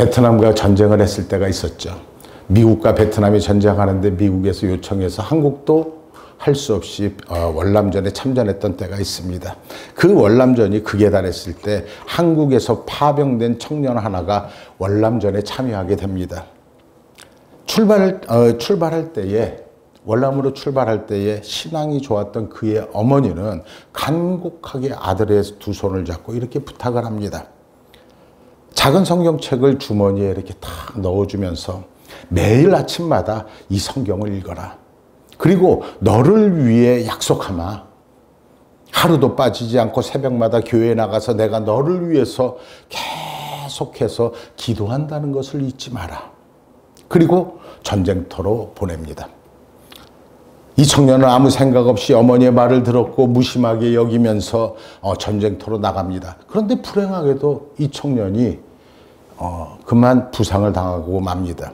베트남과 전쟁을 했을 때가 있었죠. 미국과 베트남이 전쟁하는데 미국에서 요청해서 한국도 할 수 없이 월남전에 참전했던 때가 있습니다. 그 월남전이 극에 달했을 때 한국에서 파병된 청년 하나가 월남전에 참여하게 됩니다. 출발할 때에, 월남으로 출발할 때에 신앙이 좋았던 그의 어머니는 간곡하게 아들의 두 손을 잡고 이렇게 부탁을 합니다. 작은 성경책을 주머니에 이렇게 탁 넣어주면서 매일 아침마다 이 성경을 읽어라. 그리고 너를 위해 약속하마. 하루도 빠지지 않고 새벽마다 교회에 나가서 내가 너를 위해서 계속해서 기도한다는 것을 잊지 마라. 그리고 전쟁터로 보냅니다. 이 청년은 아무 생각 없이 어머니의 말을 들었고 무심하게 여기면서 전쟁터로 나갑니다. 그런데 불행하게도 이 청년이 그만 부상을 당하고 맙니다.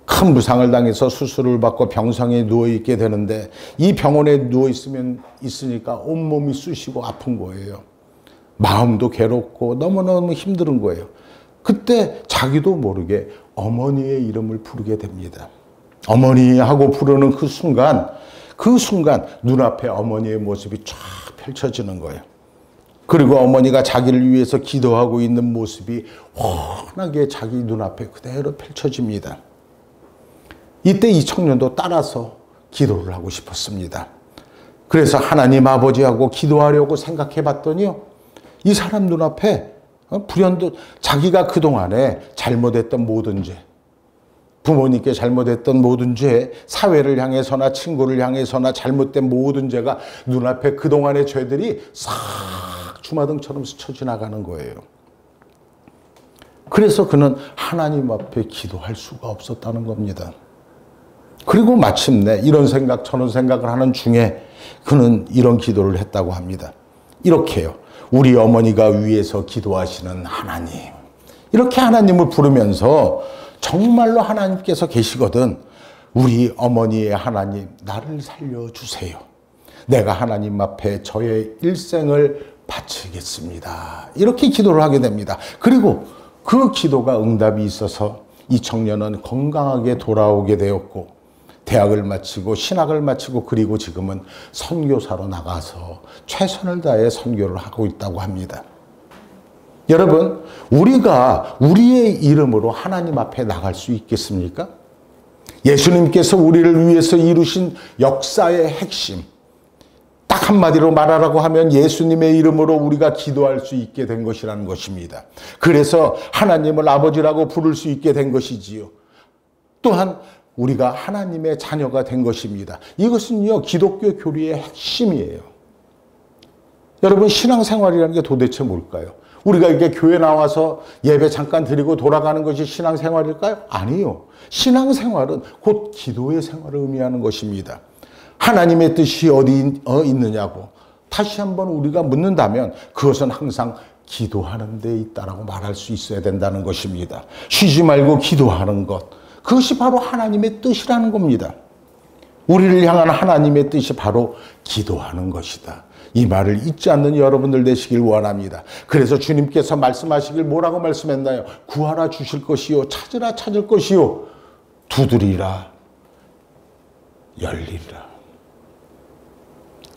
큰 부상을 당해서 수술을 받고 병상에 누워있게 되는데 이 병원에 누워있으니까 온몸이 쑤시고 아픈 거예요. 마음도 괴롭고 너무너무 힘든 거예요. 그때 자기도 모르게 어머니의 이름을 부르게 됩니다. 어머니 하고 부르는 그 순간 눈앞에 어머니의 모습이 쫙 펼쳐지는 거예요. 그리고 어머니가 자기를 위해서 기도하고 있는 모습이 환하게 자기 눈앞에 그대로 펼쳐집니다. 이때 이 청년도 따라서 기도를 하고 싶었습니다. 그래서 하나님 아버지하고 기도하려고 생각해 봤더니요, 이 사람 눈앞에 불현듯 자기가 그동안에 잘못했던 모든 죄, 부모님께 잘못했던 모든 죄, 사회를 향해서나 친구를 향해서나 잘못된 모든 죄가 눈앞에 그동안의 죄들이 싹 주마등처럼 스쳐 지나가는 거예요. 그래서 그는 하나님 앞에 기도할 수가 없었다는 겁니다. 그리고 마침내 이런 생각 저런 생각을 하는 중에 그는 이런 기도를 했다고 합니다. 이렇게요. 우리 어머니가 위에서 기도하시는 하나님. 이렇게 하나님을 부르면서 정말로 하나님께서 계시거든. 우리 어머니의 하나님, 나를 살려주세요. 내가 하나님 앞에 저의 일생을 바치겠습니다. 이렇게 기도를 하게 됩니다. 그리고 그 기도가 응답이 있어서 이 청년은 건강하게 돌아오게 되었고 대학을 마치고 신학을 마치고 그리고 지금은 선교사로 나가서 최선을 다해 선교를 하고 있다고 합니다. 여러분, 우리가 우리의 이름으로 하나님 앞에 나갈 수 있겠습니까? 예수님께서 우리를 위해서 이루신 역사의 핵심, 딱 한마디로 말하라고 하면 예수님의 이름으로 우리가 기도할 수 있게 된 것이라는 것입니다. 그래서 하나님을 아버지라고 부를 수 있게 된 것이지요. 또한 우리가 하나님의 자녀가 된 것입니다. 이것은요, 기독교 교리의 핵심이에요. 여러분, 신앙생활이라는 게 도대체 뭘까요? 우리가 이렇게 교회 나와서 예배 잠깐 드리고 돌아가는 것이 신앙생활일까요? 아니요. 신앙생활은 곧 기도의 생활을 의미하는 것입니다. 하나님의 뜻이 어디 있느냐고 다시 한번 우리가 묻는다면 그것은 항상 기도하는 데 있다라고 말할 수 있어야 된다는 것입니다. 쉬지 말고 기도하는 것, 그것이 바로 하나님의 뜻이라는 겁니다. 우리를 향한 하나님의 뜻이 바로 기도하는 것이다. 이 말을 잊지 않는 여러분들 되시길 원합니다. 그래서 주님께서 말씀하시길 뭐라고 말씀했나요? 구하라 주실 것이요, 찾으라 찾을 것이요, 두드리라 열리리라.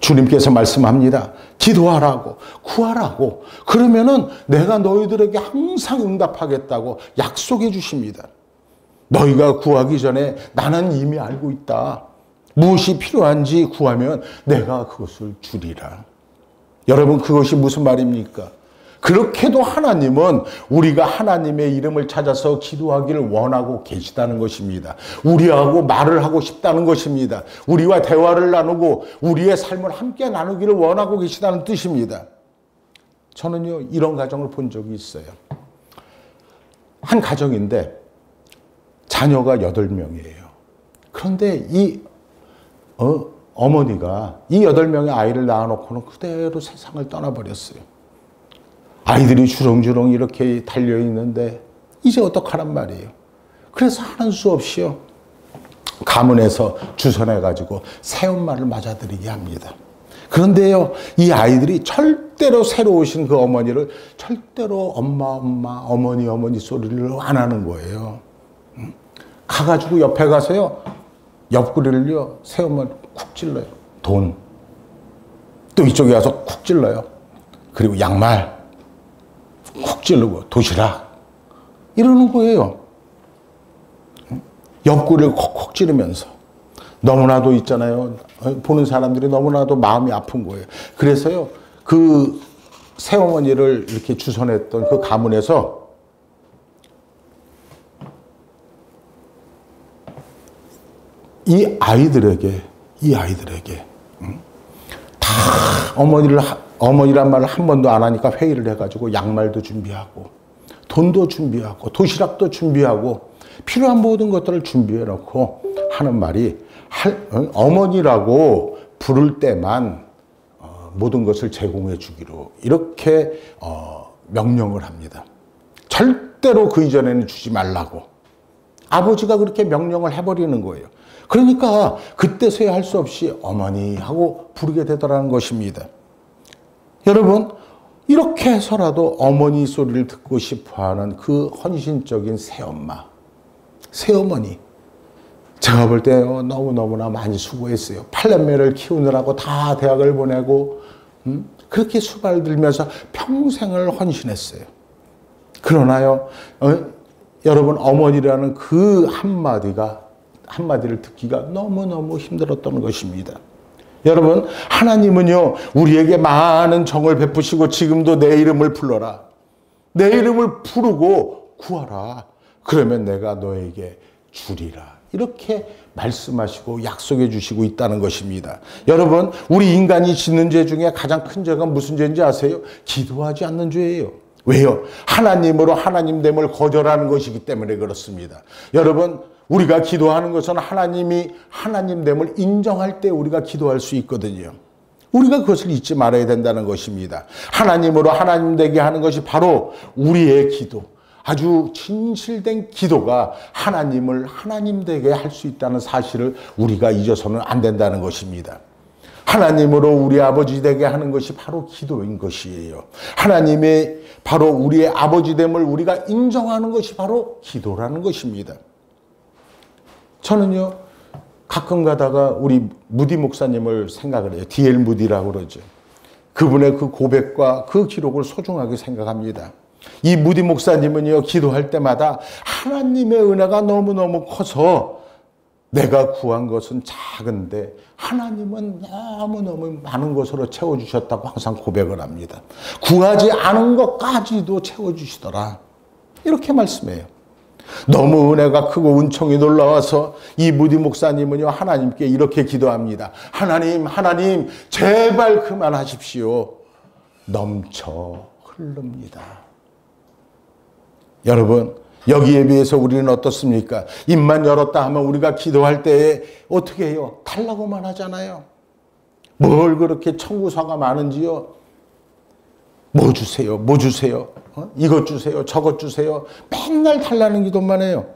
주님께서 말씀합니다. 기도하라고, 구하라고. 그러면은 내가 너희들에게 항상 응답하겠다고 약속해 주십니다. 너희가 구하기 전에 나는 이미 알고 있다. 무엇이 필요한지 구하면 내가 그것을 주리라. 여러분, 그것이 무슨 말입니까? 그렇게도 하나님은 우리가 하나님의 이름을 찾아서 기도하기를 원하고 계시다는 것입니다. 우리하고 말을 하고 싶다는 것입니다. 우리와 대화를 나누고 우리의 삶을 함께 나누기를 원하고 계시다는 뜻입니다. 저는요, 이런 가정을 본 적이 있어요. 한 가정인데 자녀가 8명이에요. 그런데 이 어머니가 이 8명의 아이를 낳아놓고는 그대로 세상을 떠나버렸어요. 아이들이 주렁주렁 이렇게 달려있는데 이제 어떡하란 말이에요. 그래서 하는 수 없이요, 가문에서 주선해가지고 새엄마를 맞아들이게 합니다. 그런데요, 이 아이들이 절대로 새로 오신 그 어머니를 절대로 엄마, 엄마, 어머니, 어머니 소리를 안 하는 거예요. 가가지고 옆에 가서요, 옆구리를요, 새우만 쿡 찔러요. 돈. 또 이쪽에 가서 쿡 찔러요. 그리고 양말 쿡 찌르고 도시락. 이러는 거예요. 옆구리를 콕콕 찌르면서. 너무나도 있잖아요. 보는 사람들이 너무나도 마음이 아픈 거예요. 그래서요, 그 새어머니를 이렇게 주선했던 그 가문에서 이 아이들에게 다 어머니란 말을 한 번도 안 하니까 회의를 해가지고 양말도 준비하고 돈도 준비하고 도시락도 준비하고 필요한 모든 것들을 준비해 놓고 하는 말이 어머니라고 부를 때만 모든 것을 제공해 주기로 이렇게 명령을 합니다. 절대로 그 이전에는 주지 말라고. 아버지가 그렇게 명령을 해버리는 거예요. 그러니까 그때서야 할 수 없이 어머니 하고 부르게 되더라는 것입니다. 여러분, 이렇게 해서라도 어머니 소리를 듣고 싶어하는 그 헌신적인 새엄마, 새어머니, 제가 볼 때 너무너무나 많이 수고했어요. 8남매를 키우느라고 다 대학을 보내고 그렇게 수발 들면서 평생을 헌신했어요. 그러나요, 여러분, 어머니라는 그 한마디를 듣기가 너무너무 힘들었던 것입니다. 여러분, 하나님은요, 우리에게 많은 정을 베푸시고 지금도 내 이름을 불러라. 내 이름을 부르고 구하라. 그러면 내가 너에게 주리라. 이렇게 말씀하시고 약속해 주시고 있다는 것입니다. 여러분, 우리 인간이 짓는 죄 중에 가장 큰 죄가 무슨 죄인지 아세요? 기도하지 않는 죄예요. 왜요? 하나님으로 하나님됨을 거절하는 것이기 때문에 그렇습니다. 여러분, 우리가 기도하는 것은 하나님이 하나님됨을 인정할 때 우리가 기도할 수 있거든요. 우리가 그것을 잊지 말아야 된다는 것입니다. 하나님으로 하나님 되게 하는 것이 바로 우리의 기도, 아주 진실된 기도가 하나님을 하나님 되게 할 수 있다는 사실을 우리가 잊어서는 안 된다는 것입니다. 하나님으로 우리 아버지 되게 하는 것이 바로 기도인 것이에요. 하나님의 바로 우리의 아버지됨을 우리가 인정하는 것이 바로 기도라는 것입니다. 저는요, 가끔 가다가 우리 무디 목사님을 생각을 해요. D.L. 무디라고 그러죠. 그분의 그 고백과 그 기록을 소중하게 생각합니다. 이 무디 목사님은요, 기도할 때마다 하나님의 은혜가 너무너무 커서 내가 구한 것은 작은데 하나님은 너무너무 많은 것으로 채워주셨다고 항상 고백을 합니다. 구하지 않은 것까지도 채워주시더라. 이렇게 말씀해요. 너무 은혜가 크고 은총이 놀라워서 이 무디 목사님은요, 하나님께 이렇게 기도합니다. 하나님, 제발 그만하십시오. 넘쳐 흐릅니다. 여러분, 여기에 비해서 우리는 어떻습니까? 입만 열었다 하면 우리가 기도할 때에 어떻게 해요? 달라고만 하잖아요. 뭘 그렇게 청구서가 많은지요? 뭐 주세요? 이것 주세요? 저것 주세요? 맨날 달라는 기도만 해요.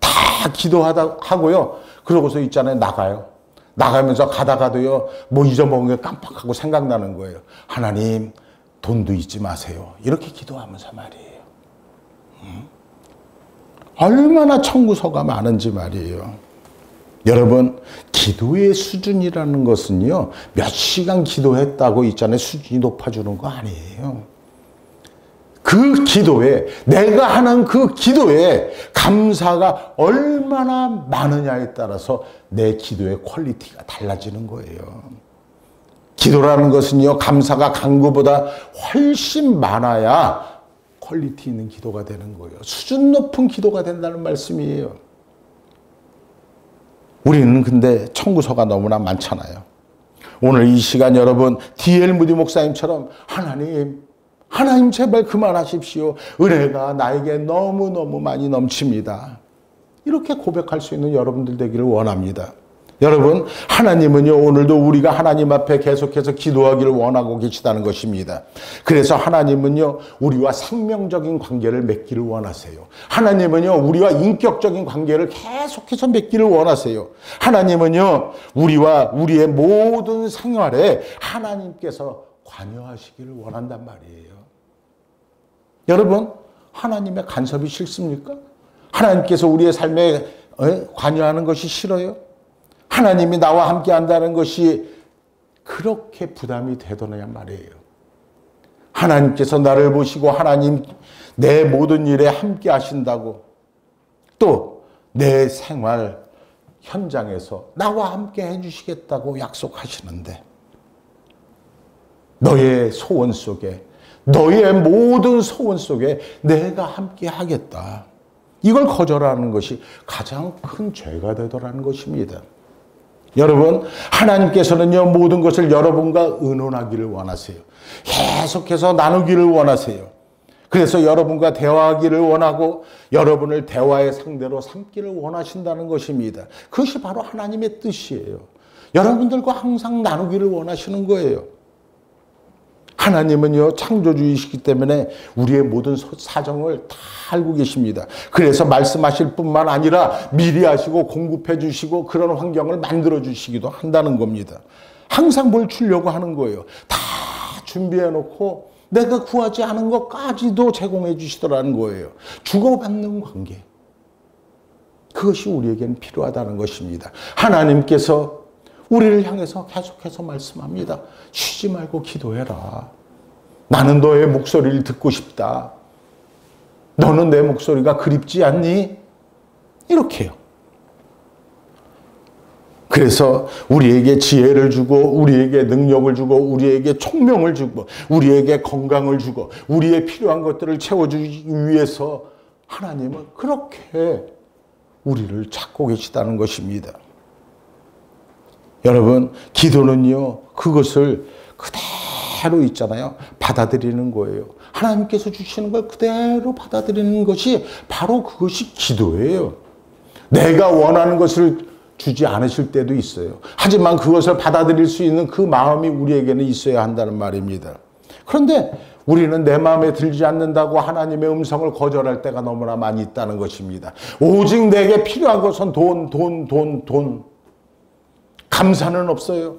다 기도하고요. 그러고서 있잖아요. 나가요. 나가면서 가다가도요, 뭐 잊어먹은 게 깜빡하고 생각나는 거예요. 하나님, 돈도 잊지 마세요. 이렇게 기도하면서 말이에요. 얼마나 청구서가 많은지 말이에요. 여러분, 기도의 수준이라는 것은요, 몇 시간 기도했다고 있잖아요. 수준이 높아지는 거 아니에요. 그 기도에, 내가 하는 그 기도에 감사가 얼마나 많으냐에 따라서 내 기도의 퀄리티가 달라지는 거예요. 기도라는 것은요, 감사가 간구보다 훨씬 많아야 퀄리티 있는 기도가 되는 거예요. 수준 높은 기도가 된다는 말씀이에요. 우리는 근데 청구서가 너무나 많잖아요. 오늘 이 시간 여러분, D.L. 무디 목사님처럼 하나님 제발 그만하십시오. 은혜가 나에게 너무너무 많이 넘칩니다. 이렇게 고백할 수 있는 여러분들 되기를 원합니다. 여러분, 하나님은요, 오늘도 우리가 하나님 앞에 계속해서 기도하기를 원하고 계시다는 것입니다. 그래서 하나님은요, 우리와 생명적인 관계를 맺기를 원하세요. 하나님은요, 우리와 인격적인 관계를 계속해서 맺기를 원하세요. 하나님은요, 우리와 우리의 모든 생활에 하나님께서 관여하시기를 원한단 말이에요. 여러분, 하나님의 간섭이 싫습니까? 하나님께서 우리의 삶에 관여하는 것이 싫어요? 하나님이 나와 함께 한다는 것이 그렇게 부담이 되더냐 말이에요. 하나님께서 나를 보시고 하나님 내 모든 일에 함께 하신다고, 또 내 생활 현장에서 나와 함께 해주시겠다고 약속하시는데, 너의 소원 속에, 너의 모든 소원 속에 내가 함께 하겠다, 이걸 거절하는 것이 가장 큰 죄가 되더라는 것입니다. 여러분, 하나님께서는요, 모든 것을 여러분과 의논하기를 원하세요. 계속해서 나누기를 원하세요. 그래서 여러분과 대화하기를 원하고 여러분을 대화의 상대로 삼기를 원하신다는 것입니다. 그것이 바로 하나님의 뜻이에요. 여러분들과 항상 나누기를 원하시는 거예요. 하나님은요, 창조주이시기 때문에 우리의 모든 사정을 다 알고 계십니다. 그래서 말씀하실 뿐만 아니라 미리 하시고 공급해 주시고 그런 환경을 만들어 주시기도 한다는 겁니다. 항상 뭘 주려고 하는 거예요. 다 준비해 놓고 내가 구하지 않은 것까지도 제공해 주시더라는 거예요. 주고받는 관계, 그것이 우리에게는 필요하다는 것입니다. 하나님께서 우리를 향해서 계속해서 말씀합니다. 쉬지 말고 기도해라. 나는 너의 목소리를 듣고 싶다. 너는 내 목소리가 그립지 않니? 이렇게요. 그래서 우리에게 지혜를 주고, 우리에게 능력을 주고, 우리에게 총명을 주고, 우리에게 건강을 주고, 우리의 필요한 것들을 채워주기 위해서 하나님은 그렇게 우리를 찾고 계시다는 것입니다. 여러분, 기도는요, 그것을 그대로 있잖아요, 받아들이는 거예요. 하나님께서 주시는 걸 그대로 받아들이는 것이 바로 그것이 기도예요. 내가 원하는 것을 주지 않으실 때도 있어요. 하지만 그것을 받아들일 수 있는 그 마음이 우리에게는 있어야 한다는 말입니다. 그런데 우리는 내 마음에 들지 않는다고 하나님의 음성을 거절할 때가 너무나 많이 있다는 것입니다. 오직 내게 필요한 것은 돈. 감사는 없어요.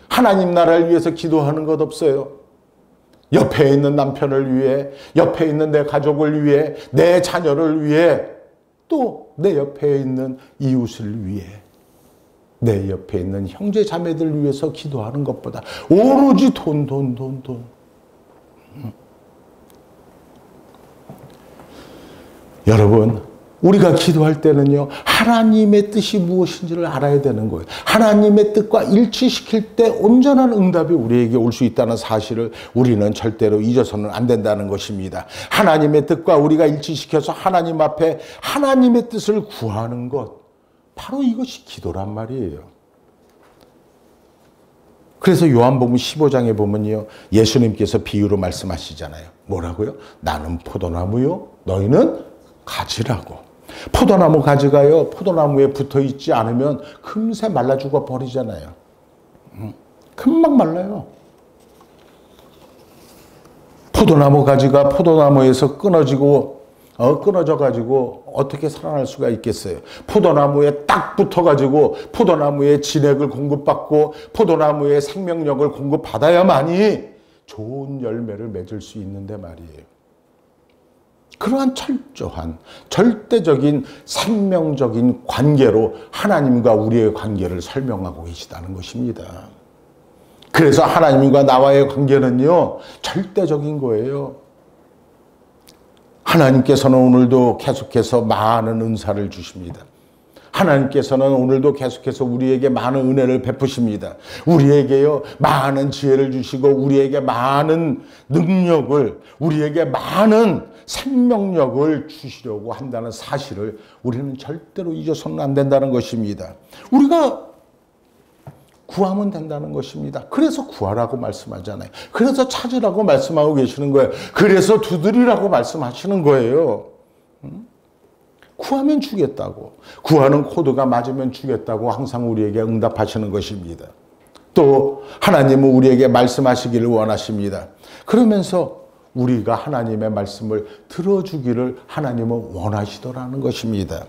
하나님 나라를 위해서 기도하는 것 없어요. 옆에 있는 남편을 위해, 옆에 있는 내 가족을 위해, 내 자녀를 위해, 또 내 옆에 있는 이웃을 위해, 내 옆에 있는 형제 자매들을 위해서 기도하는 것보다 오로지 돈. 여러분, 우리가 기도할 때는요, 하나님의 뜻이 무엇인지를 알아야 되는 거예요. 하나님의 뜻과 일치시킬 때 온전한 응답이 우리에게 올 수 있다는 사실을 우리는 절대로 잊어서는 안 된다는 것입니다. 하나님의 뜻과 우리가 일치시켜서 하나님 앞에 하나님의 뜻을 구하는 것, 바로 이것이 기도란 말이에요. 그래서 요한복음 15장에 보면요, 예수님께서 비유로 말씀하시잖아요. 뭐라고요? 나는 포도나무요, 너희는 가지라고. 포도나무 가지가요, 포도나무에 붙어 있지 않으면 금세 말라 죽어 버리잖아요. 금방 말라요. 포도나무 가지가 포도나무에서 끊어져 가지고 어떻게 살아날 수가 있겠어요? 포도나무에 딱 붙어 가지고 포도나무의 진액을 공급받고 포도나무의 생명력을 공급받아야만이 좋은 열매를 맺을 수 있는데 말이에요. 그러한 철저한 절대적인 생명적인 관계로 하나님과 우리의 관계를 설명하고 계시다는 것입니다. 그래서 하나님과 나와의 관계는요, 절대적인 거예요. 하나님께서는 오늘도 계속해서 많은 은사를 주십니다. 하나님께서는 오늘도 계속해서 우리에게 많은 은혜를 베푸십니다. 우리에게요, 많은 지혜를 주시고, 우리에게 많은 능력을, 우리에게 많은 생명력을 주시려고 한다는 사실을 우리는 절대로 잊어서는 안 된다는 것입니다. 우리가 구하면 된다는 것입니다. 그래서 구하라고 말씀하잖아요. 그래서 찾으라고 말씀하고 계시는 거예요. 그래서 두드리라고 말씀하시는 거예요. 구하면 주겠다고, 구하는 코드가 맞으면 주겠다고 항상 우리에게 응답하시는 것입니다. 또 하나님은 우리에게 말씀하시기를 원하십니다. 그러면서 우리가 하나님의 말씀을 들어주기를 하나님은 원하시더라는 것입니다.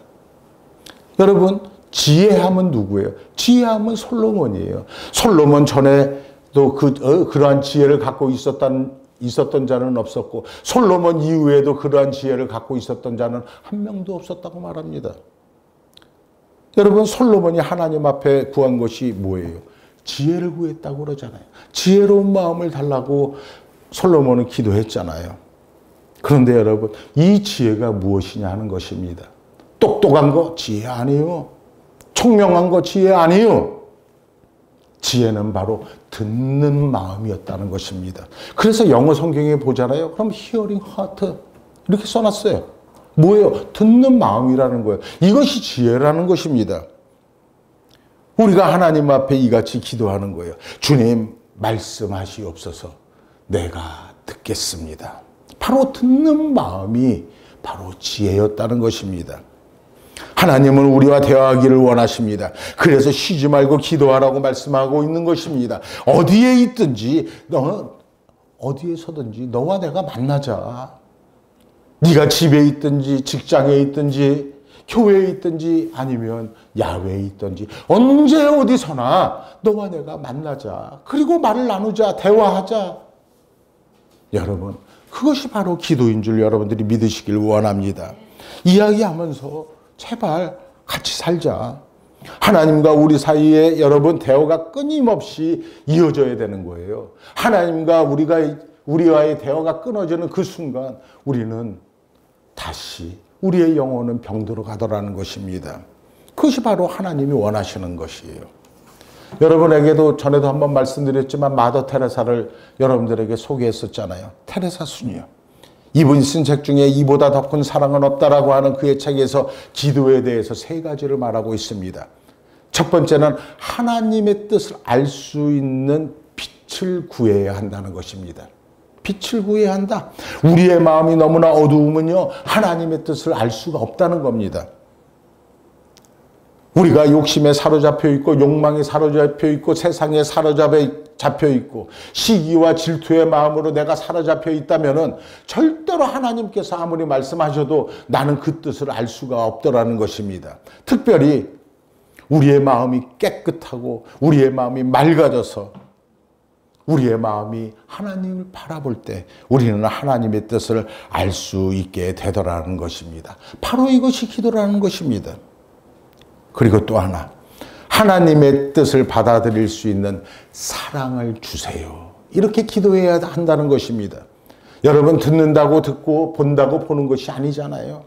여러분, 지혜함은 누구예요? 지혜함은 솔로몬이에요. 솔로몬 전에도 그러한 지혜를 갖고 있었던 자는 없었고, 솔로몬 이후에도 그러한 지혜를 갖고 있었던 자는 한 명도 없었다고 말합니다. 여러분, 솔로몬이 하나님 앞에 구한 것이 뭐예요? 지혜를 구했다고 그러잖아요. 지혜로운 마음을 달라고 솔로몬은 기도했잖아요. 그런데 여러분, 이 지혜가 무엇이냐 하는 것입니다. 똑똑한 거 지혜 아니요. 총명한 거 지혜 아니요. 지혜는 바로 듣는 마음이었다는 것입니다. 그래서 영어 성경에 보잖아요. 그럼 hearing heart 이렇게 써놨어요. 뭐예요? 듣는 마음이라는 거예요. 이것이 지혜라는 것입니다. 우리가 하나님 앞에 이같이 기도하는 거예요. 주님, 말씀하시옵소서. 내가 듣겠습니다. 바로 듣는 마음이 바로 지혜였다는 것입니다. 하나님은 우리와 대화하기를 원하십니다. 그래서 쉬지 말고 기도하라고 말씀하고 있는 것입니다. 어디에 있든지, 어디에서든지 너와 내가 만나자. 네가 집에 있든지 직장에 있든지 교회에 있든지 아니면 야외에 있든지 언제 어디서나 너와 내가 만나자. 그리고 말을 나누자. 대화하자. 여러분, 그것이 바로 기도인 줄 여러분들이 믿으시길 원합니다. 이야기하면서 제발 같이 살자. 하나님과 우리 사이에 여러분 대화가 끊임없이 이어져야 되는 거예요. 하나님과 우리와의 대화가 끊어지는 그 순간 우리는 다시 우리의 영혼은 병들어 가더라는 것입니다. 그것이 바로 하나님이 원하시는 것이에요. 여러분에게도 전에도 한번 말씀드렸지만 마더 테레사를 여러분들에게 소개했었잖아요. 테레사 순이요. 이분이 쓴 책 중에 이보다 더 큰 사랑은 없다라고 하는 그의 책에서 기도에 대해서 세 가지를 말하고 있습니다. 첫 번째는 하나님의 뜻을 알 수 있는 빛을 구해야 한다는 것입니다. 빛을 구해야 한다. 우리의 마음이 너무나 어두우면요, 하나님의 뜻을 알 수가 없다는 겁니다. 우리가 욕심에 사로잡혀 있고 욕망에 사로잡혀 있고 세상에 사로잡혀 있고 시기와 질투의 마음으로 내가 사로잡혀 있다면은 절대로 하나님께서 아무리 말씀하셔도 나는 그 뜻을 알 수가 없더라는 것입니다. 특별히 우리의 마음이 깨끗하고 우리의 마음이 맑아져서 우리의 마음이 하나님을 바라볼 때 우리는 하나님의 뜻을 알 수 있게 되더라는 것입니다. 바로 이것이 기도라는 것입니다. 그리고 또 하나, 하나님의 뜻을 받아들일 수 있는 사랑을 주세요. 이렇게 기도해야 한다는 것입니다. 여러분, 듣는다고 듣고 본다고 보는 것이 아니잖아요.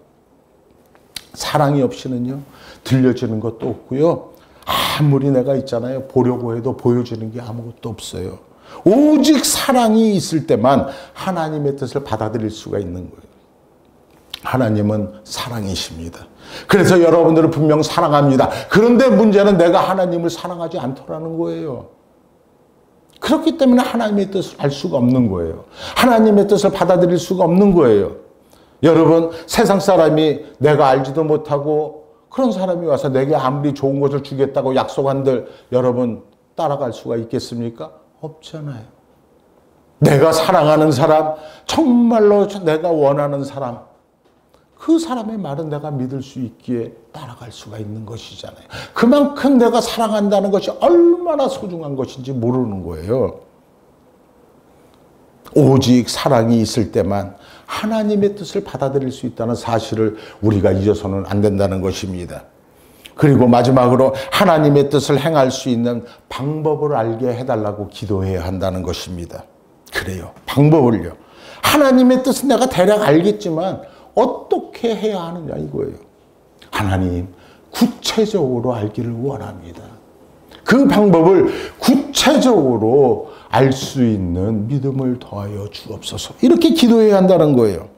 사랑이 없이는요, 들려지는 것도 없고요. 아무리 내가 있잖아요. 보려고 해도 보여지는 게 아무것도 없어요. 오직 사랑이 있을 때만 하나님의 뜻을 받아들일 수가 있는 거예요. 하나님은 사랑이십니다. 그래서 여러분들은 분명 사랑합니다. 그런데 문제는 내가 하나님을 사랑하지 않더라는 거예요. 그렇기 때문에 하나님의 뜻을 알 수가 없는 거예요. 하나님의 뜻을 받아들일 수가 없는 거예요. 여러분, 세상 사람이 내가 알지도 못하고 그런 사람이 와서 내게 아무리 좋은 것을 주겠다고 약속한들 여러분 따라갈 수가 있겠습니까? 없잖아요. 내가 사랑하는 사람, 정말로 내가 원하는 사람, 그 사람의 말은 내가 믿을 수 있기에 따라갈 수가 있는 것이잖아요. 그만큼 내가 사랑한다는 것이 얼마나 소중한 것인지 모르는 거예요. 오직 사랑이 있을 때만 하나님의 뜻을 받아들일 수 있다는 사실을 우리가 잊어서는 안 된다는 것입니다. 그리고 마지막으로 하나님의 뜻을 행할 수 있는 방법을 알게 해달라고 기도해야 한다는 것입니다. 그래요. 방법을요. 하나님의 뜻은 내가 대략 알겠지만 어떻게 해야 하느냐 이거예요. 하나님, 구체적으로 알기를 원합니다. 그 방법을 구체적으로 알 수 있는 믿음을 더하여 주옵소서. 이렇게 기도해야 한다는 거예요.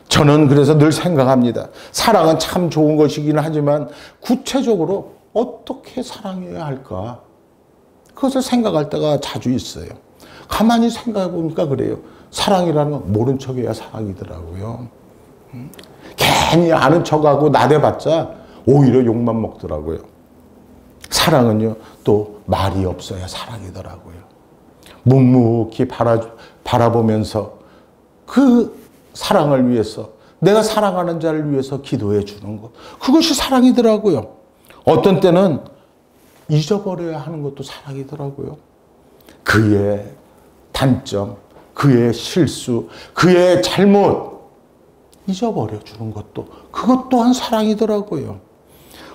저는 그래서 늘 생각합니다. 사랑은 참 좋은 것이긴 하지만 구체적으로 어떻게 사랑해야 할까? 그것을 생각할 때가 자주 있어요. 가만히 생각해 보니까 그래요. 사랑이라는 건 모른 척해야 사랑이더라고요. 괜히 아는 척하고 나대봤자 오히려 욕만 먹더라고요. 사랑은요, 또 말이 없어야 사랑이더라고요. 묵묵히 바라보면서 그 사랑을 위해서, 내가 사랑하는 자를 위해서 기도해 주는 것, 그것이 사랑이더라고요. 어떤 때는 잊어버려야 하는 것도 사랑이더라고요. 그의 단점, 그의 실수, 그의 잘못 잊어버려 주는 것도, 그것 또한 사랑이더라고요.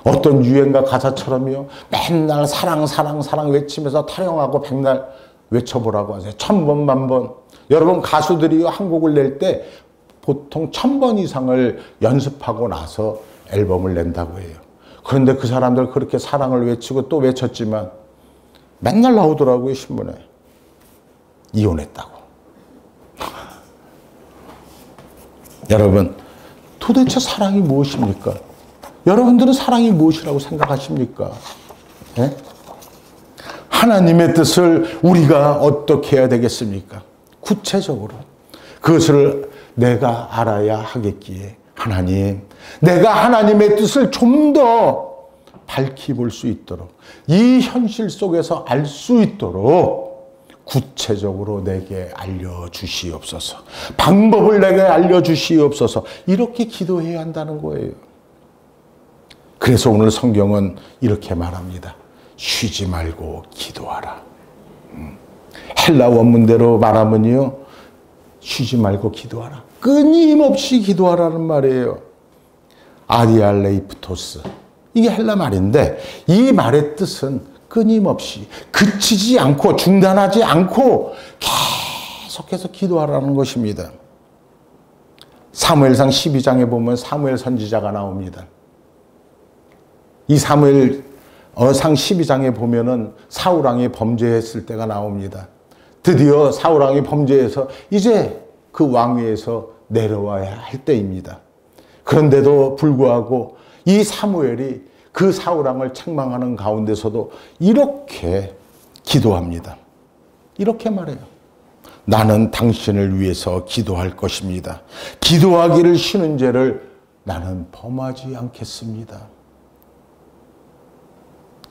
어떤 유행가 가사처럼요, 맨날 사랑 사랑 사랑 외치면서 타령하고 백날 외쳐보라고 하세요. 1000번 만번. 여러분, 가수들이 한 곡을 낼 때 보통 1000번 이상을 연습하고 나서 앨범을 낸다고 해요. 그런데 그 사람들 그렇게 사랑을 외치고 또 외쳤지만 맨날 나오더라고요, 신문에. 이혼했다고. 여러분, 도대체 사랑이 무엇입니까? 여러분들은 사랑이 무엇이라고 생각하십니까? 네? 하나님의 뜻을 우리가 어떻게 해야 되겠습니까? 구체적으로 그것을 내가 알아야 하겠기에, 하나님, 내가 하나님의 뜻을 좀 더 밝히 볼 수 있도록, 이 현실 속에서 알 수 있도록 구체적으로 내게 알려주시옵소서. 방법을 내게 알려주시옵소서. 이렇게 기도해야 한다는 거예요. 그래서 오늘 성경은 이렇게 말합니다. 쉬지 말고 기도하라. 헬라 원문대로 말하면요, 쉬지 말고 기도하라. 끊임없이 기도하라는 말이에요. 아디알레이프토스. 이게 헬라 말인데, 이 말의 뜻은 끊임없이, 그치지 않고, 중단하지 않고 계속해서 기도하라는 것입니다. 사무엘상 12장에 보면 사무엘 선지자가 나옵니다. 이 사무엘상 12장에 보면은 사울왕이 범죄했을 때가 나옵니다. 드디어 사울왕이 범죄해서 이제 그 왕위에서 내려와야 할 때입니다. 그런데도 불구하고 이 사무엘이 그 사울왕을 책망하는 가운데서도 이렇게 기도합니다. 이렇게 말해요. 나는 당신을 위해서 기도할 것입니다. 기도하기를 쉬는 죄를 나는 범하지 않겠습니다.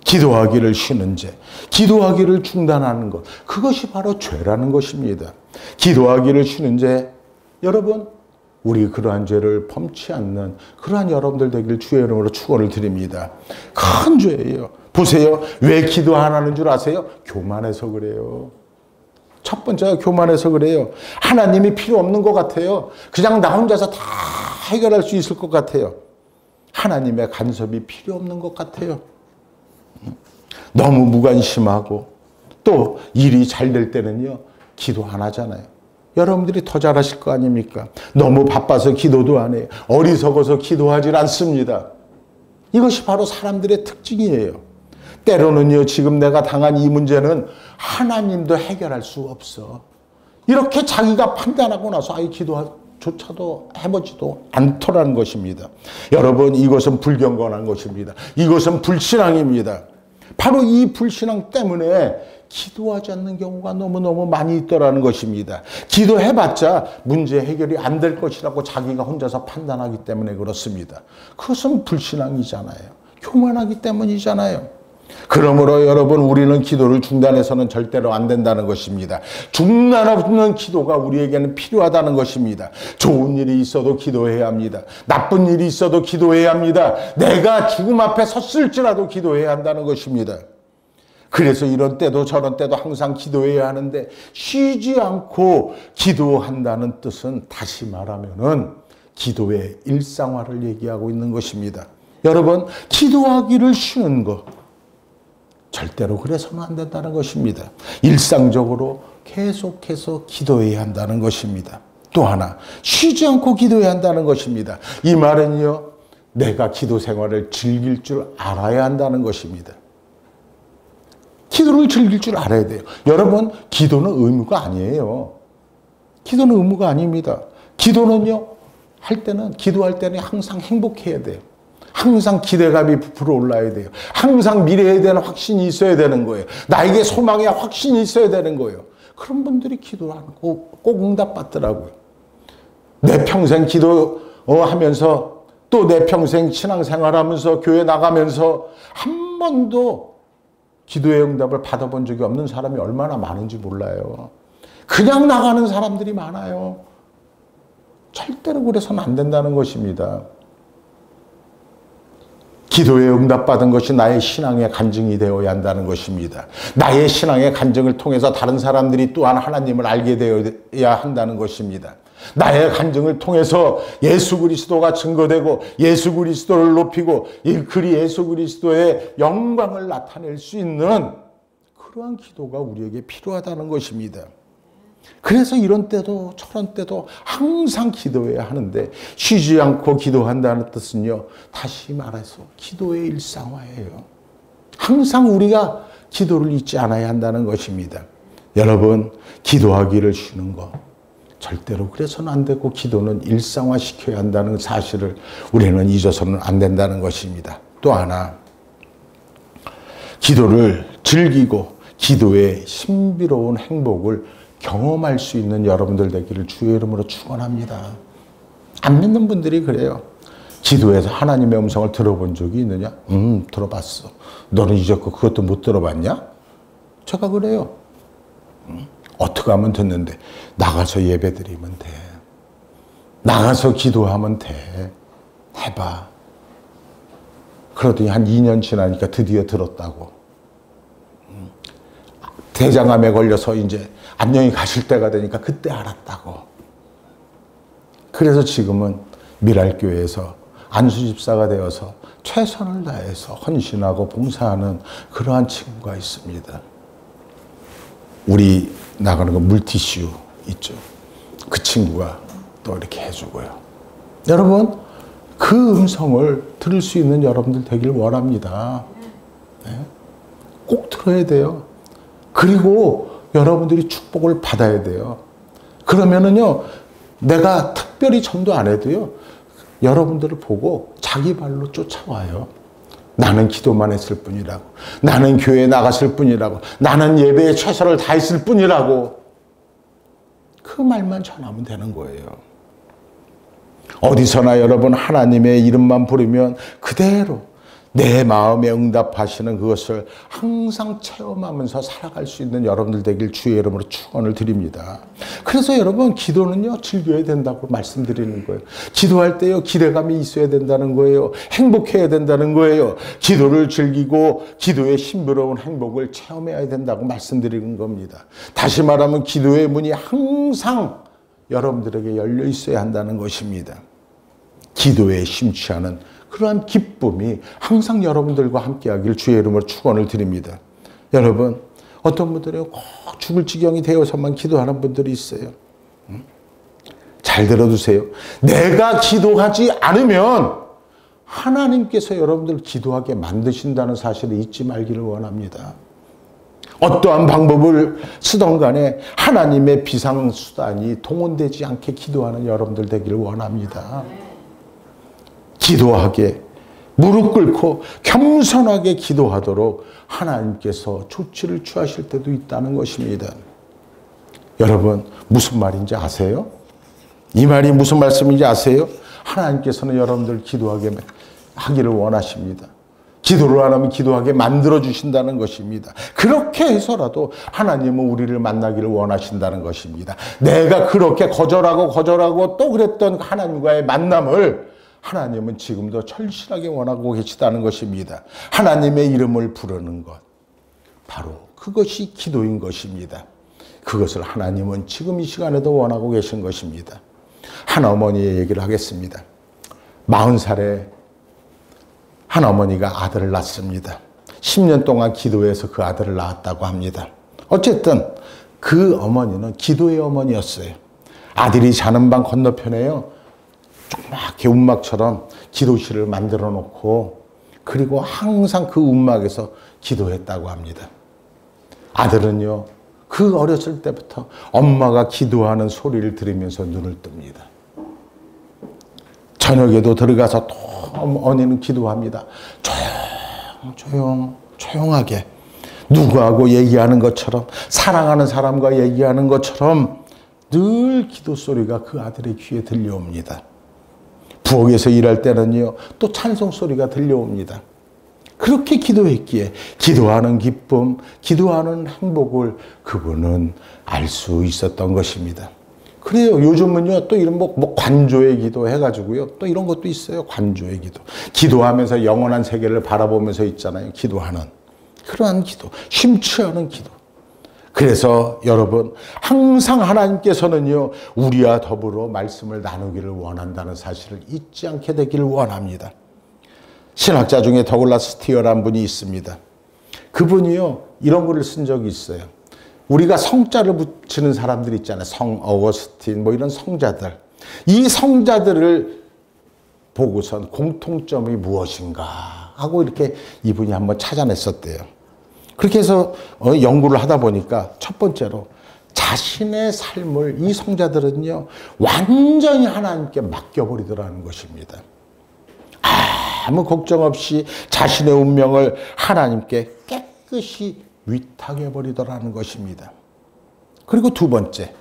기도하기를 쉬는 죄, 기도하기를 중단하는 것, 그것이 바로 죄라는 것입니다. 기도하기를 쉬는 죄, 여러분, 우리 그러한 죄를 범치 않는 그러한 여러분들 되길 주의 이름으로 축원을 드립니다. 큰 죄예요. 보세요. 왜 기도 안 하는 줄 아세요? 교만해서 그래요. 첫 번째가 교만해서 그래요. 하나님이 필요 없는 것 같아요. 그냥 나 혼자서 다 해결할 수 있을 것 같아요. 하나님의 간섭이 필요 없는 것 같아요. 너무 무관심하고, 또 일이 잘 될 때는요, 기도 안 하잖아요. 여러분들이 더 잘하실 거 아닙니까? 너무 바빠서 기도도 안 해요. 어리석어서 기도하지 않습니다. 이것이 바로 사람들의 특징이에요. 때로는요, 지금 내가 당한 이 문제는 하나님도 해결할 수 없어. 이렇게 자기가 판단하고 나서 아예 기도조차도 해보지도 않더라는 것입니다. 여러분, 이것은 불경건한 것입니다. 이것은 불신앙입니다. 바로 이 불신앙 때문에 기도하지 않는 경우가 너무너무 많이 있더라는 것입니다. 기도해봤자 문제 해결이 안 될 것이라고 자기가 혼자서 판단하기 때문에 그렇습니다. 그것은 불신앙이잖아요. 교만하기 때문이잖아요. 그러므로 여러분, 우리는 기도를 중단해서는 절대로 안 된다는 것입니다. 중단 없는 기도가 우리에게는 필요하다는 것입니다. 좋은 일이 있어도 기도해야 합니다. 나쁜 일이 있어도 기도해야 합니다. 내가 죽음 앞에 섰을지라도 기도해야 한다는 것입니다. 그래서 이런 때도 저런 때도 항상 기도해야 하는데, 쉬지 않고 기도한다는 뜻은 다시 말하면은 기도의 일상화를 얘기하고 있는 것입니다. 여러분, 기도하기를 쉬는 것, 절대로 그래서는 안 된다는 것입니다. 일상적으로 계속해서 기도해야 한다는 것입니다. 또 하나, 쉬지 않고 기도해야 한다는 것입니다. 이 말은요, 내가 기도 생활을 즐길 줄 알아야 한다는 것입니다. 기도를 즐길 줄 알아야 돼요. 여러분, 기도는 의무가 아니에요. 기도는 의무가 아닙니다. 기도는요, 기도할 때는 항상 행복해야 돼요. 항상 기대감이 부풀어 올라야 돼요. 항상 미래에 대한 확신이 있어야 되는 거예요. 나에게 소망에 확신이 있어야 되는 거예요. 그런 분들이 기도하는 거 꼭 응답받더라고요. 내 평생 기도하면서 또 내 평생 신앙생활하면서 교회 나가면서 한 번도 기도의 응답을 받아본 적이 없는 사람이 얼마나 많은지 몰라요. 그냥 나가는 사람들이 많아요. 절대로 그래서는 안 된다는 것입니다. 기도에 응답받은 것이 나의 신앙의 간증이 되어야 한다는 것입니다. 나의 신앙의 간증을 통해서 다른 사람들이 또한 하나님을 알게 되어야 한다는 것입니다. 나의 간증을 통해서 예수 그리스도가 증거되고 예수 그리스도를 높이고 일컬이 예수 그리스도의 영광을 나타낼 수 있는 그러한 기도가 우리에게 필요하다는 것입니다. 그래서 이런 때도 저런 때도 항상 기도해야 하는데, 쉬지 않고 기도한다는 뜻은요, 다시 말해서 기도의 일상화예요. 항상 우리가 기도를 잊지 않아야 한다는 것입니다. 여러분, 기도하기를 쉬는 거 절대로 그래서는 안 되고, 기도는 일상화시켜야 한다는 사실을 우리는 잊어서는 안 된다는 것입니다. 또 하나, 기도를 즐기고 기도의 신비로운 행복을 경험할 수 있는 여러분들 되기를 주의 이름으로 축원합니다. 안 믿는 분들이 그래요. 기도에서 하나님의 음성을 들어본 적이 있느냐? 들어봤어. 너는 이제껏 그것도 못 들어봤냐? 제가 그래요. 어떻게 하면 듣는데? 나가서 예배 드리면 돼. 나가서 기도하면 돼. 해봐. 그러더니 한 2년 지나니까 드디어 들었다고. 대장암에 걸려서 이제 안녕히 가실 때가 되니까 그때 알았다고. 그래서 지금은 미랄교회에서 안수집사가 되어서 최선을 다해서 헌신하고 봉사하는 그러한 친구가 있습니다. 우리 나가는 거 물티슈 있죠. 그 친구가 또 이렇게 해주고요. 여러분, 그 음성을 들을 수 있는 여러분들 되길 원합니다. 네? 꼭 들어야 돼요. 그리고 여러분들이 축복을 받아야 돼요. 그러면은요, 내가 특별히 전도 안 해도요, 여러분들을 보고 자기 발로 쫓아와요. 나는 기도만 했을 뿐이라고. 나는 교회에 나갔을 뿐이라고. 나는 예배에 최선을 다했을 뿐이라고. 그 말만 전하면 되는 거예요. 어디서나 여러분 하나님의 이름만 부르면 그대로 내 마음에 응답하시는 그것을 항상 체험하면서 살아갈 수 있는 여러분들 되길 주의 이름으로 축원을 드립니다. 그래서 여러분, 기도는요, 즐겨야 된다고 말씀드리는 거예요. 기도할 때요, 기대감이 있어야 된다는 거예요. 행복해야 된다는 거예요. 기도를 즐기고 기도의 신비로운 행복을 체험해야 된다고 말씀드리는 겁니다. 다시 말하면 기도의 문이 항상 여러분들에게 열려 있어야 한다는 것입니다. 기도에 심취하는 그러한 기쁨이 항상 여러분들과 함께하길 주의 이름으로 축원을 드립니다. 여러분, 어떤 분들은 꼭 죽을 지경이 되어서만 기도하는 분들이 있어요. 잘 들어두세요. 내가 기도하지 않으면 하나님께서 여러분들을 기도하게 만드신다는 사실을 잊지 말기를 원합니다. 어떠한 방법을 쓰던 간에 하나님의 비상수단이 동원되지 않게 기도하는 여러분들 되기를 원합니다. 기도하게, 무릎 꿇고 겸손하게 기도하도록 하나님께서 조치를 취하실 때도 있다는 것입니다. 여러분, 무슨 말인지 아세요? 이 말이 무슨 말씀인지 아세요? 하나님께서는 여러분들 기도하게 하기를 원하십니다. 기도를 안 하면 기도하게 만들어주신다는 것입니다. 그렇게 해서라도 하나님은 우리를 만나기를 원하신다는 것입니다. 내가 그렇게 거절하고 또 그랬던 하나님과의 만남을 하나님은 지금도 철실하게 원하고 계시다는 것입니다. 하나님의 이름을 부르는 것, 바로 그것이 기도인 것입니다. 그것을 하나님은 지금 이 시간에도 원하고 계신 것입니다. 한 어머니의 얘기를 하겠습니다. 40살에 한 어머니가 아들을 낳습니다. 10년 동안 기도해서 그 아들을 낳았다고 합니다. 어쨌든 그 어머니는 기도의 어머니였어요. 아들이 자는 방 건너편에요, 조그맣게 움막처럼 기도실을 만들어 놓고, 그리고 항상 그 움막에서 기도했다고 합니다. 아들은요, 그 어렸을 때부터 엄마가 기도하는 소리를 들으면서 눈을 뜹니다. 저녁에도 들어가서 또 어머니는 기도합니다. 조용하게 누구하고 얘기하는 것처럼, 사랑하는 사람과 얘기하는 것처럼 늘 기도 소리가 그 아들의 귀에 들려옵니다. 부엌에서 일할 때는요, 또 찬송 소리가 들려옵니다. 그렇게 기도했기에 기도하는 기쁨, 기도하는 행복을 그분은 알 수 있었던 것입니다. 그래요. 요즘은요, 또 이런 관조의 기도 해가지고요, 또 이런 것도 있어요. 관조의 기도. 기도하면서 영원한 세계를 바라보면서 있잖아요. 기도하는. 그러한 기도. 심취하는 기도. 그래서 여러분, 항상 하나님께서는요, 우리와 더불어 말씀을 나누기를 원한다는 사실을 잊지 않게 되기를 원합니다. 신학자 중에 더글라스 스티어라는 분이 있습니다. 그분이요, 이런 글을 쓴 적이 있어요. 우리가 성자를 붙이는 사람들 있잖아요. 성 어거스틴, 이런 성자들. 이 성자들을 보고선 공통점이 무엇인가 하고 이렇게 이분이 한번 찾아냈었대요. 그렇게 해서 연구를 하다 보니까 첫 번째로 자신의 삶을 이 성자들은요, 완전히 하나님께 맡겨버리더라는 것입니다. 아무 걱정 없이 자신의 운명을 하나님께 깨끗이 위탁해버리더라는 것입니다. 그리고 두 번째,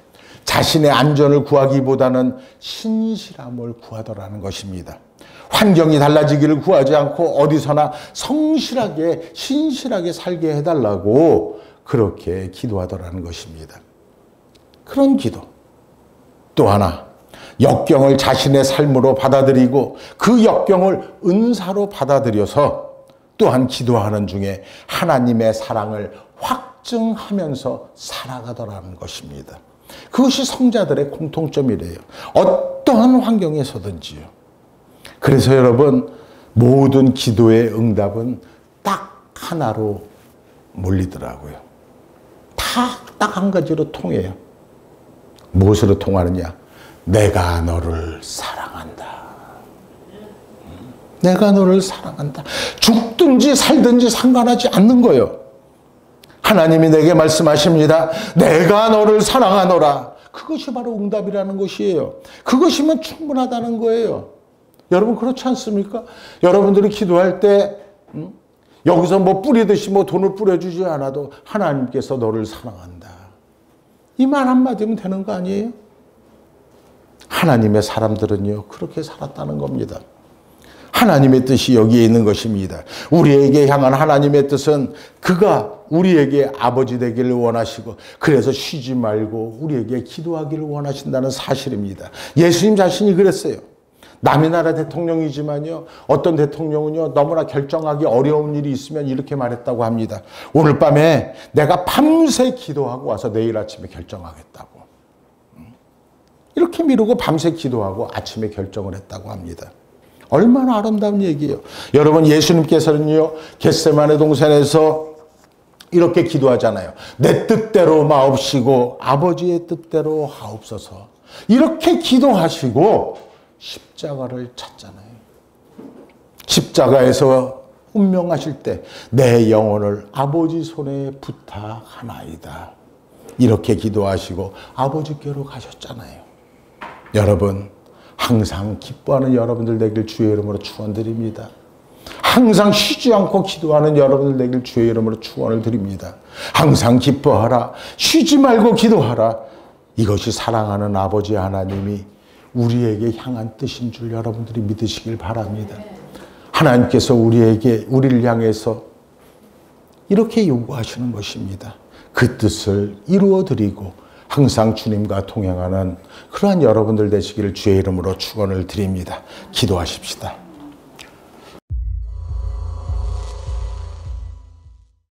자신의 안전을 구하기보다는 신실함을 구하더라는 것입니다. 환경이 달라지기를 구하지 않고 어디서나 성실하게, 신실하게 살게 해달라고 그렇게 기도하더라는 것입니다. 그런 기도. 또 하나, 역경을 자신의 삶으로 받아들이고 그 역경을 은사로 받아들여서 또한 기도하는 중에 하나님의 사랑을 확증하면서 살아가더라는 것입니다. 그것이 성자들의 공통점이래요. 어떠한 환경에서든지요. 그래서 여러분, 모든 기도의 응답은 딱 하나로 몰리더라고요. 딱 한 가지로 통해요. 무엇으로 통하느냐? 내가 너를 사랑한다. 내가 너를 사랑한다. 죽든지 살든지 상관하지 않는 거예요. 하나님이 내게 말씀하십니다. 내가 너를 사랑하노라. 그것이 바로 응답이라는 것이에요. 그것이면 충분하다는 거예요. 여러분 그렇지 않습니까? 여러분들이 기도할 때 여기서 뿌리듯이 돈을 뿌려주지 않아도 하나님께서 너를 사랑한다. 이 말 한마디면 되는 거 아니에요? 하나님의 사람들은요, 그렇게 살았다는 겁니다. 하나님의 뜻이 여기에 있는 것입니다. 우리에게 향한 하나님의 뜻은 그가 우리에게 아버지 되기를 원하시고 그래서 쉬지 말고 우리에게 기도하기를 원하신다는 사실입니다. 예수님 자신이 그랬어요. 남의 나라 대통령이지만요, 어떤 대통령은요, 너무나 결정하기 어려운 일이 있으면 이렇게 말했다고 합니다. 오늘 밤에 내가 밤새 기도하고 와서 내일 아침에 결정하겠다고. 이렇게 미루고 밤새 기도하고 아침에 결정을 했다고 합니다. 얼마나 아름다운 얘기예요. 여러분, 예수님께서는요, 겟세마네 동산에서 이렇게 기도하잖아요. 내 뜻대로 마옵시고 아버지의 뜻대로 하옵소서. 이렇게 기도하시고 십자가를 찾잖아요. 십자가에서 운명하실 때 내 영혼을 아버지 손에 부탁하나이다. 이렇게 기도하시고 아버지께로 가셨잖아요. 여러분, 항상 기뻐하는 여러분들 되길 주의 이름으로 축원드립니다. 항상 쉬지 않고 기도하는 여러분들 되길 주의 이름으로 축원을 드립니다. 항상 기뻐하라. 쉬지 말고 기도하라. 이것이 사랑하는 아버지 하나님이 우리에게 향한 뜻인 줄 여러분들이 믿으시길 바랍니다. 하나님께서 우리를 향해서 이렇게 요구하시는 것입니다. 그 뜻을 이루어드리고 항상 주님과 동행하는 그러한 여러분들 되시기를 주의 이름으로 축원을 드립니다. 기도하십시다.